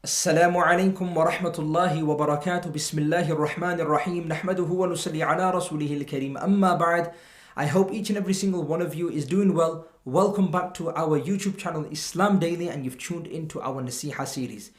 السلام عليكم ورحمة الله وبركاته بسم الله الرحمن الرحيم نحمده ونصلي على رسوله الكريم أما بعد. I hope each and every single one of you is doing well. Welcome back to our YouTube channel Islam Daily, and you've tuned into our Naseeha series.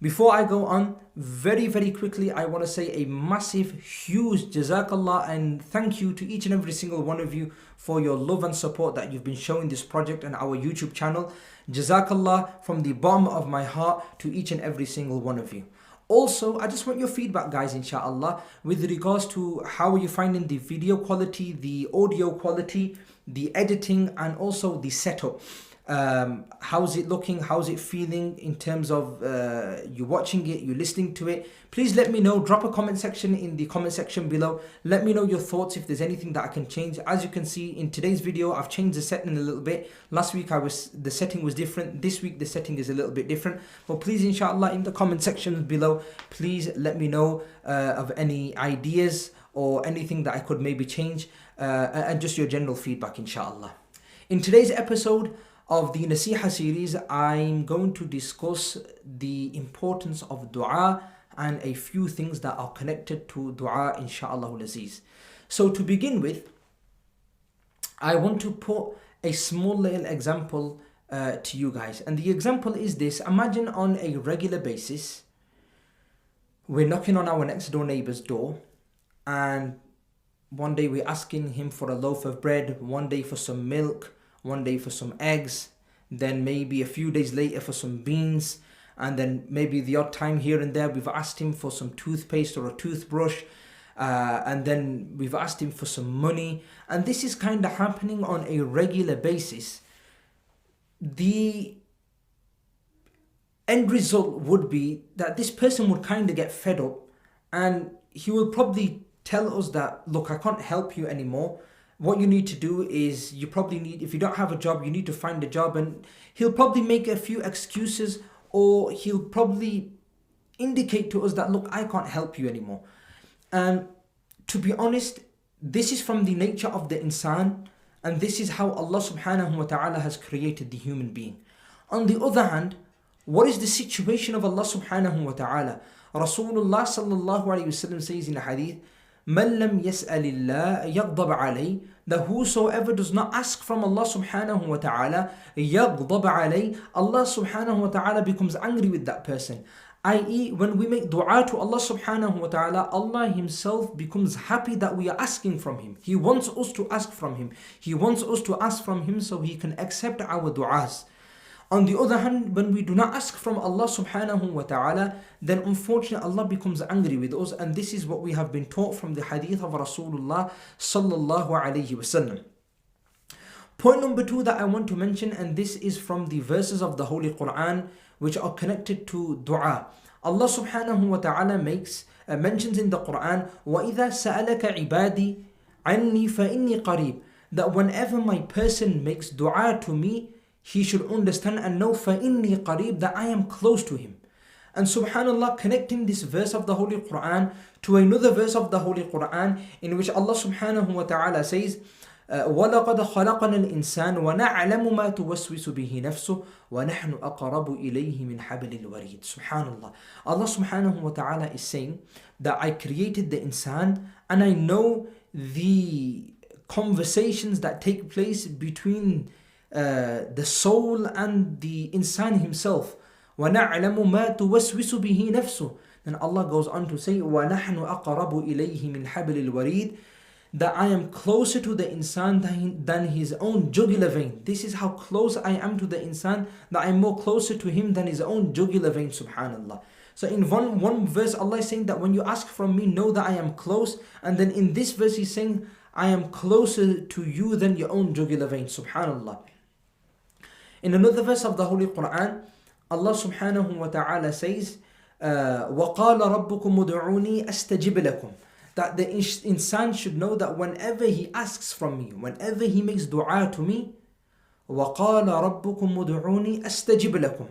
Before I go on, very quickly, I want to say a massive, huge Jazakallah and thank you to each and every single one of you for your love and support that you've been showing this project and our YouTube channel. Jazakallah from the bottom of my heart to each and every single one of you. Also, I just want your feedback, guys, inshallah, with regards to how are you finding the video quality, the audio quality, the editing, and also the setup. How's it looking? How's it feeling in terms of you watching it, you listening to it? Please let me know. Drop a comment section in the comment section below. Let me know your thoughts if there's anything that I can change. As you can see in today's video, I've changed the setting a little bit. Last week the setting was different. This week the setting is a little bit different. But please, inshallah, in the comment section below, please let me know of any ideas or anything that I could maybe change, and just your general feedback, inshallah. In today's episode of the Naseeha series, I'm going to discuss the importance of dua and a few things that are connected to dua, inshaAllah al-Aziz. So to begin with, I want to put a small little example to you guys. And the example is this. Imagine on a regular basis, we're knocking on our next door neighbor's door, and one day we're asking him for a loaf of bread, one day for some milk, one day for some eggs, then maybe a few days later for some beans, and then maybe the odd time here and there we've asked him for some toothpaste or a toothbrush, and then we've asked him for some money, and this is kind of happening on a regular basis. The end result would be that this person would kind of get fed up, and he will probably tell us that, look, I can't help you anymore. What you need to do is, you probably need, if you don't have a job, you need to find a job. And he'll probably make a few excuses, or he'll probably indicate to us that, look, I can't help you anymore. And to be honest, this is from the nature of the insan, and this is how Allah subhanahu wa ta'ala has created the human being. On the other hand, what is the situation of Allah subhanahu wa ta'ala? Rasulullah sallallahu alayhi wasallam says in a hadith, مَنْ لَمْ يَسْأَلِ اللَّهَ يَغْضَبْ عَلَيْهِ, that whosoever does not ask from Allah subhanahu wa ta'ala, يَغْضَبْ عَلَيْهِ, Allah subhanahu wa ta'ala becomes angry with that person. I.e., when we make dua to Allah subhanahu wa ta'ala, Allah himself becomes happy that we are asking from him. He wants us to ask from him. He wants us to ask from him so he can accept our du'as. On the other hand, when we do not ask from Allah subhanahu wa ta'ala, then unfortunately Allah becomes angry with us, and this is what we have been taught from the hadith of Rasulullah sallallahu alayhi wasallam. Point number 2 that I want to mention, and this is from the verses of the Holy Qur'an which are connected to dua. Allah subhanahu wa ta'ala mentions in the Qur'an, وَإِذَا سَأَلَكَ عِبَادِي عَنِّي فَإِنِّي قَرِيبٌ, that whenever my person makes dua to me, he should understand and know فَإِنِّي قَرِيبٌ, that I am close to him. And subhanallah, connecting this verse of the Holy Qur'an to another verse of the Holy Qur'an in which Allah subhanahu wa ta'ala says, وَلَقَدْ خَلَقَنَا الْإِنسَانَ وَنَعْلَمُ مَا تُوَسْوِسُ بِهِ نَفْسُهُ وَنَحْنُ أَقْرَبُ إِلَيْهِ مِنْ حَبْلِ الْوَرِيدِ. Subhanallah. Allah subhanahu wa ta'ala is saying that I created the insan, and I know the conversations that take place between the soul and the insan himself. وَنَعْلَمُ مَا تُوَسْوِسُ بِهِ نَفْسُهُ. Then Allah goes on to say, وَنَحْنُ أَقْرَبُ إِلَيْهِ مِنْ حَبْلِ الْوَرِيدِ, that I am closer to the insan than his own jugular vein. This is how close I am to the insan, that I am more closer to him than his own jugular vein, subhanallah. So in one verse, Allah is saying that when you ask from me, know that I am close. And then in this verse, He's saying, I am closer to you than your own jugular vein, subhanallah. In another verse of the Holy Qur'an, Allah subhanahu wa ta'ala says, وَقَالَ رَبُّكُمْ مُدْعُونِي أَسْتَجِبْ لَكُمْ, that the insan should know that whenever he asks from me, whenever he makes dua to me, وَقَالَ رَبُّكُمْ مُدْعُونِي أَسْتَجِبْ لَكُمْ,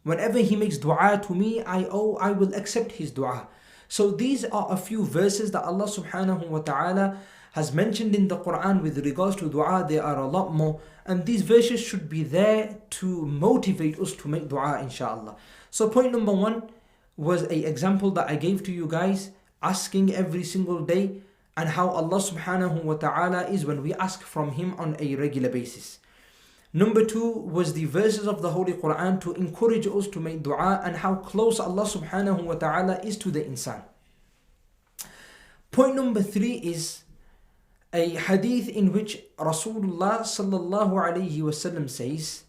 whenever he makes dua to me, I will accept his dua. So these are a few verses that Allah subhanahu wa ta'ala has mentioned in the Qur'an with regards to dua, there are a lot more. And these verses should be there to motivate us to make dua, inshallah. So point number 1 was an example that I gave to you guys, asking every single day, and how Allah subhanahu wa ta'ala is when we ask from Him on a regular basis. Number 2 was the verses of the Holy Qur'an to encourage us to make dua, and how close Allah subhanahu wa ta'ala is to the insan. Point number 3 is a hadith in which Rasulullah sallallahu alayhi wasallam says,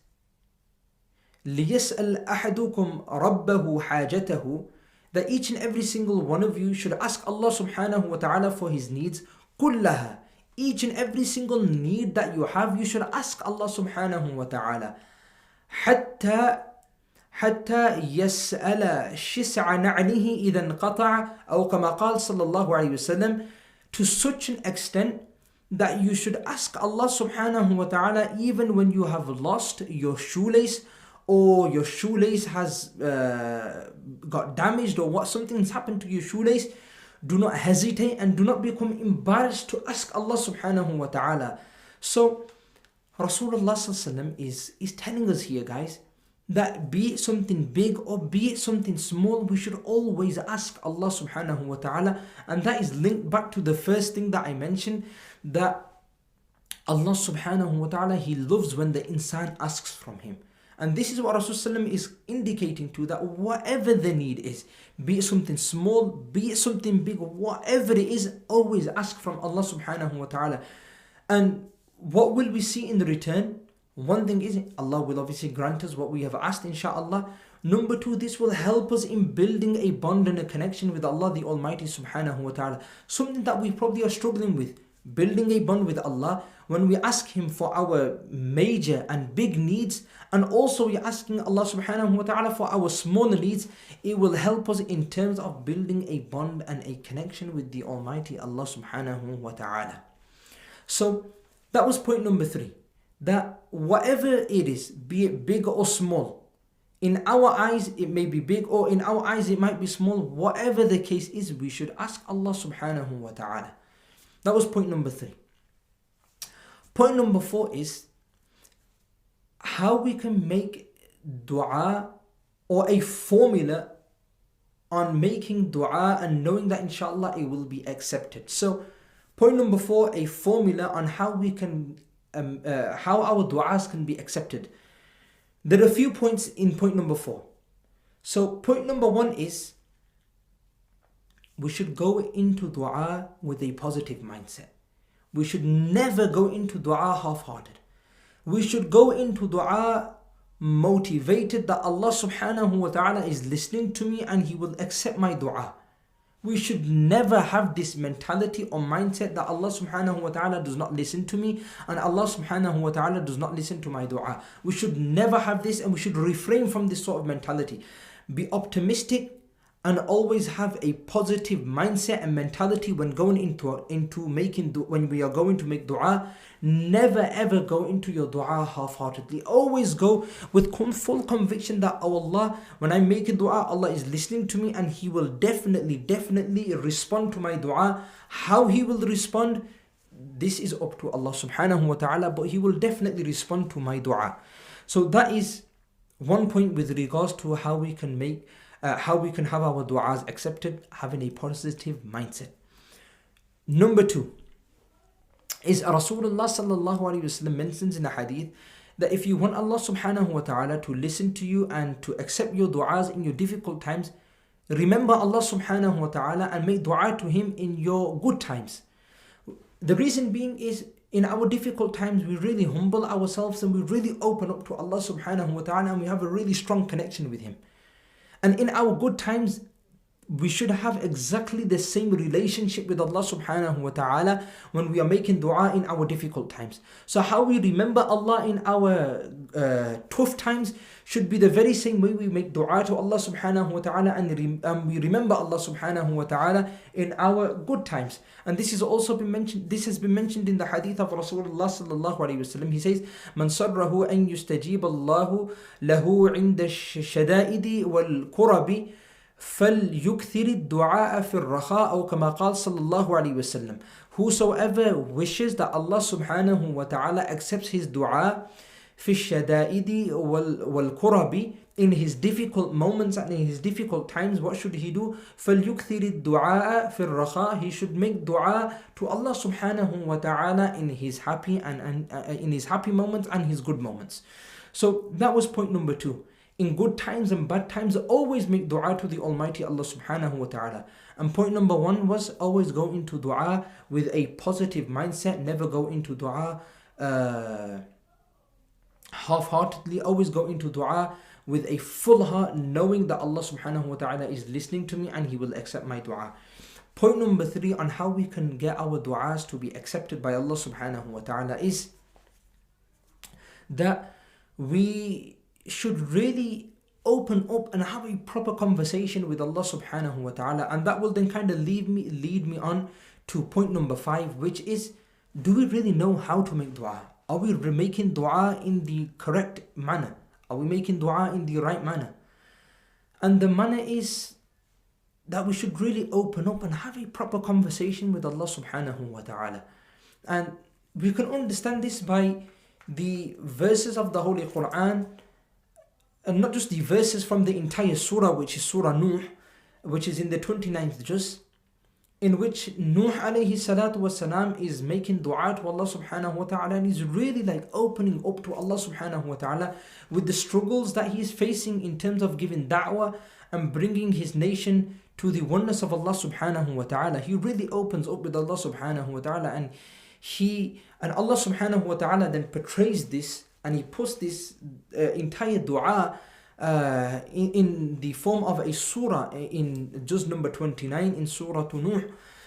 لِيَسْأَلْ أَحَدُكُمْ رَبَّهُ حَاجَتَهُ, that each and every single one of you should ask Allah subhanahu wa ta'ala for his needs, كُلَّهَا, each and every single need that you have, you should ask Allah subhanahu wa ta'ala. حَتَّى يَسْأَلَ شِسْعَ نَعْلِهِ إِذَا انْقَطَعَ أو كما قال صلى الله عليه وسلم, to such an extent that you should ask Allah subhanahu wa ta'ala even when you have lost your shoelace, or your shoelace has got damaged, or something's happened to your shoelace. Do not hesitate and do not become embarrassed to ask Allah subhanahu wa ta'ala. So Rasulullah sallallahu is telling us here, guys, that be it something big or be it something small, we should always ask Allah subhanahu wa ta'ala. And that is linked back to the first thing that I mentioned, that Allah subhanahu wa ta'ala, He loves when the insan asks from Him. And this is what Rasulullah is indicating to, that whatever the need is, be it something small, be it something big, whatever it is, always ask from Allah subhanahu wa ta'ala. And what will we see in the return? One thing is, Allah will obviously grant us what we have asked, inshaAllah. Number 2, this will help us in building a bond and a connection with Allah the Almighty subhanahu wa ta'ala. Something that we probably are struggling with, building a bond with Allah. When we ask Him for our major and big needs, and also we're asking Allah subhanahu wa ta'ala for our smaller needs, it will help us in terms of building a bond and a connection with the Almighty Allah subhanahu wa ta'ala. So that was point number 3. That whatever it is, be it big or small, in our eyes it may be big, or in our eyes it might be small, whatever the case is, we should ask Allah subhanahu wa ta'ala. That was point number 3. Point number 4 is how we can make dua, or a formula on making dua and knowing that inshallah it will be accepted. So point number 4, a formula on how we can how our du'as can be accepted. There are a few points in point number 4. So point number 1 is, we should go into dua with a positive mindset. We should never go into dua half-hearted. We should go into dua motivated that Allah subhanahu wa ta'ala is listening to me and He will accept my dua. We should never have this mentality or mindset that Allah subhanahu wa ta'ala does not listen to me and Allah subhanahu wa ta'ala does not listen to my dua. We should never have this, and we should refrain from this sort of mentality. Be optimistic and always have a positive mindset and mentality when going into making when we are going to make dua. Never ever go into your dua half-heartedly. Always go with full conviction that, oh Allah, when I make a dua, Allah is listening to me and He will definitely respond to my dua. How He will respond, this is up to Allah subhanahu wa ta'ala, but He will definitely respond to my dua. So that is one point with regards to how we can have our du'as accepted, having a positive mindset. Number 2 is Rasulullah sallallahu alaihi wasallam mentions in a hadith that if you want Allah subhanahu wa ta'ala to listen to you and to accept your du'as in your difficult times, remember Allah subhanahu wa ta'ala and make du'a to Him in your good times. The reason being is, in our difficult times, we really humble ourselves and we really open up to Allah subhanahu wa ta'ala, and we have a really strong connection with Him. And in our good times, we should have exactly the same relationship with Allah subhanahu wa ta'ala when we are making dua in our difficult times. So how we remember Allah in our tough times should be the very same way we make dua to Allah subhanahu wa ta'ala, and we remember Allah subhanahu wa ta'ala in our good times. And this has also been mentioned. This has been mentioned in the hadith of Rasulullah sallallahu alaihi wasallam. He says, "Man sarrahu an yustajib Allahu lahu inda shadaidi wal kurabi, فَلْيُكْثِرِ الدُّعَاءَ فِي الرَّخَاءِ أو كما قال صلى الله عليه وسلم." whosoever wishes that Allah subhanahu wa ta'ala accepts his dua في الشدائد والكرب, in his difficult moments and in his difficult times, what should he do? فَلْيُكْثِرِ الدُّعَاءَ فِي الرَّخَاءِ, he should make dua to Allah subhanahu wa ta'ala in his happy and in his happy moments and his good moments. So that was point number 2. In good times and bad times, always make dua to the Almighty Allah subhanahu wa ta'ala. And point number 1 was always go into dua with a positive mindset. Never go into dua half-heartedly. Always go into dua with a full heart, knowing that Allah subhanahu wa ta'ala is listening to me and He will accept my dua. Point number 3 on how we can get our du'as to be accepted by Allah subhanahu wa ta'ala is that we should really open up and have a proper conversation with Allah subhanahu wa ta'ala. And that will then kind of lead me on to point number 5, which is, do we really know how to make dua? Are we making dua in the correct manner? Are we making dua in the right manner? And the manner is that we should really open up and have a proper conversation with Allah subhanahu wa ta'ala. And we can understand this by the verses of the Holy Qur'an, and not just the verses from the entire surah, which is Surah Nuh, which is in the 29th juz, in which Nuh alayhi salatu wasalam is making dua to Allah subhanahu wa ta'ala, and he's really like opening up to Allah subhanahu wa ta'ala with the struggles that he is facing in terms of giving da'wah and bringing his nation to the oneness of Allah subhanahu wa ta'ala. He really opens up with Allah subhanahu wa ta'ala, and Allah subhanahu wa ta'ala then portrays this, and he puts this entire dua in the form of a surah in juz number 29 in Surah Nuh.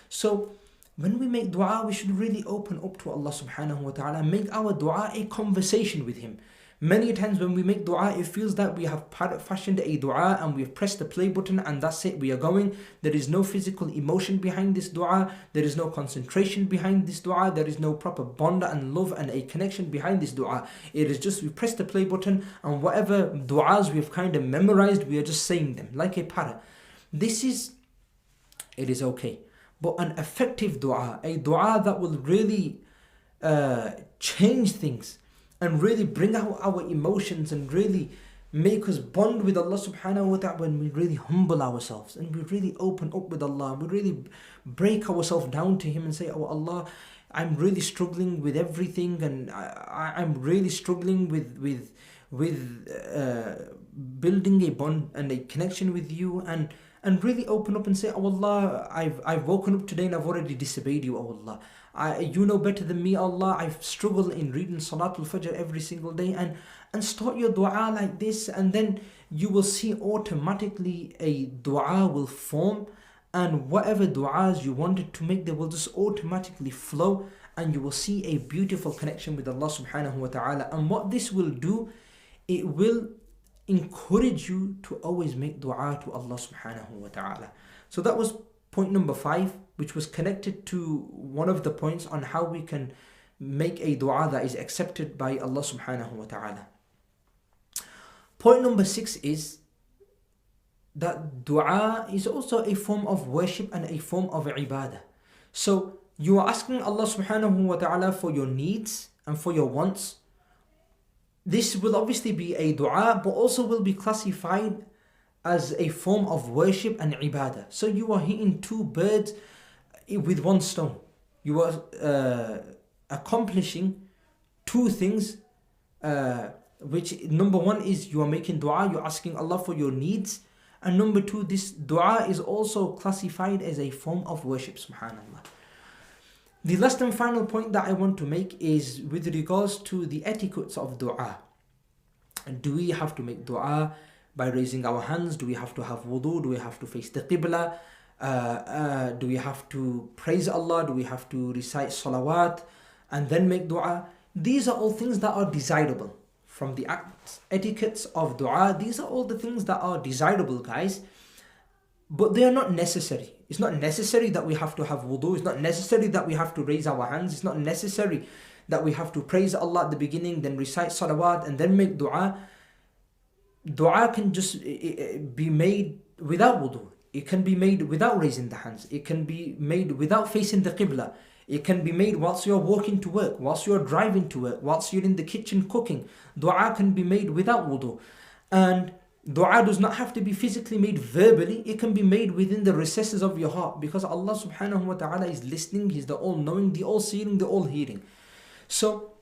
So when we make dua, we should really open up to Allah subhanahu wa ta'ala and make our dua a conversation with Him. Many times when we make dua, it feels that we have fashioned a dua and we've pressed the play button and that's it, we are going. There is no physical emotion behind this dua. There is no concentration behind this dua. There is no proper bond and love and a connection behind this dua. It is just we press the play button and whatever duas we've kind of memorized, we are just saying them like a parrot. It is okay. But an effective dua, a dua that will really change things and really bring out our emotions and really make us bond with Allah subhanahu wa ta'ala, when we really humble ourselves and we really open up with Allah, we really break ourselves down to Him and say, oh Allah, I'm really struggling with everything, and I'm really struggling with building a bond and a connection with you, and really open up and say, oh Allah, I've woken up today and I've already disobeyed you, oh Allah. You know better than me, Allah. I've struggled in reading Salatul Fajr every single day, and start your dua like this, and then you will see automatically a dua will form, and whatever duas you wanted to make, they will just automatically flow, and you will see a beautiful connection with Allah subhanahu wa ta'ala. And what this will do, it will encourage you to always make dua to Allah subhanahu wa ta'ala. So that was point number 5, which was connected to one of the points on how we can make a dua that is accepted by Allah subhanahu wa ta'ala. Point number 6 is that dua is also a form of worship and a form of ibadah. So you are asking Allah subhanahu wa ta'ala for your needs and for your wants. This will obviously be a dua, but also will be classified as a form of worship and ibadah. So you are hitting 2 birds with 1 stone. You are accomplishing 2 things, which number 1 is you are making dua, you're asking Allah for your needs, and number 2, this dua is also classified as a form of worship, subhanallah. The last and final point that I want to make is with regards to the etiquettes of dua. Do we have to make dua by raising our hands? Do we have to have wudu? Do we have to face the qibla? Do we have to praise Allah? Do we have to recite salawat and then make dua? These are all things that are desirable. From the etiquettes of dua, these are all the things that are desirable, guys. But they are not necessary. It's not necessary that we have to have wudu. It's not necessary that we have to raise our hands. It's not necessary that we have to praise Allah at the beginning, then recite salawat and then make dua. Dua can just be made without wudu. It can be made without raising the hands. It can be made without facing the qibla. It can be made whilst you're walking to work, whilst you're driving to work, whilst you're in the kitchen cooking. Dua can be made without wudu. And dua does not have to be physically made verbally. It can be made within the recesses of your heart, because Allah subhanahu wa ta'ala is listening. He's the all-knowing, the all-seeing, the all-hearing. So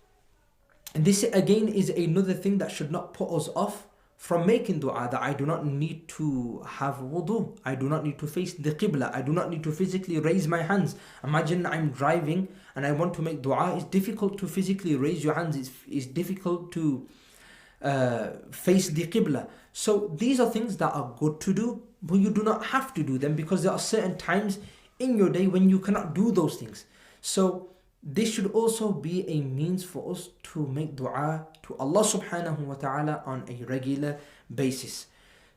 this again is another thing that should not put us off from making dua, that I do not need to have wudu, I do not need to face the qibla, I do not need to physically raise my hands. Imagine I'm driving and I want to make dua. It's difficult to physically raise your hands, it's difficult to face the qibla. So these are things that are good to do, but you do not have to do them, because there are certain times in your day when you cannot do those things. So this should also be a means for us to make dua to Allah subhanahu wa ta'ala on a regular basis.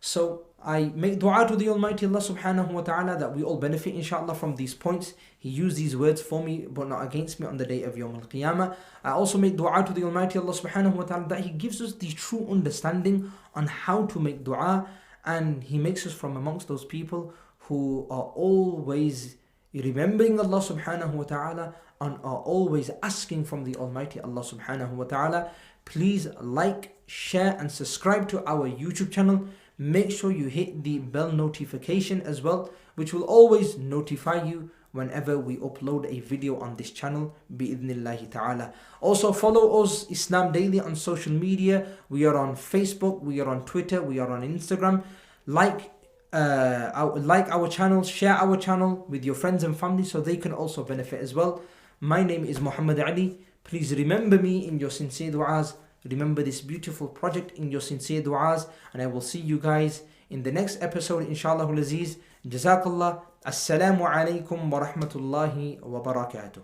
So I make dua to the Almighty Allah subhanahu wa ta'ala that we all benefit inshallah from these points. He used these words for me but not against me on the day of Yawm al-Qiyamah. I also make dua to the Almighty Allah subhanahu wa ta'ala that He gives us the true understanding on how to make dua, and He makes us from amongst those people who are always remembering Allah subhanahu wa ta'ala and are always asking from the Almighty Allah subhanahu wa ta'ala. Please like, share and subscribe to our YouTube channel. Make sure you hit the bell notification as well, which will always notify you whenever we upload a video on this channel, bi'idhnillahi ta'ala. Also follow us, Islam Daily, on social media. We are on Facebook, we are on Twitter, we are on Instagram. Like our channel, share our channel with your friends and family so they can also benefit as well. My name is Muhammad Ali. Please remember me in your sincere du'as. Remember this beautiful project in your sincere du'as. And I will see you guys in the next episode, inshallah al-aziz. Jazakallah. Assalamu alaikum wa rahmatullahi wa barakatuh.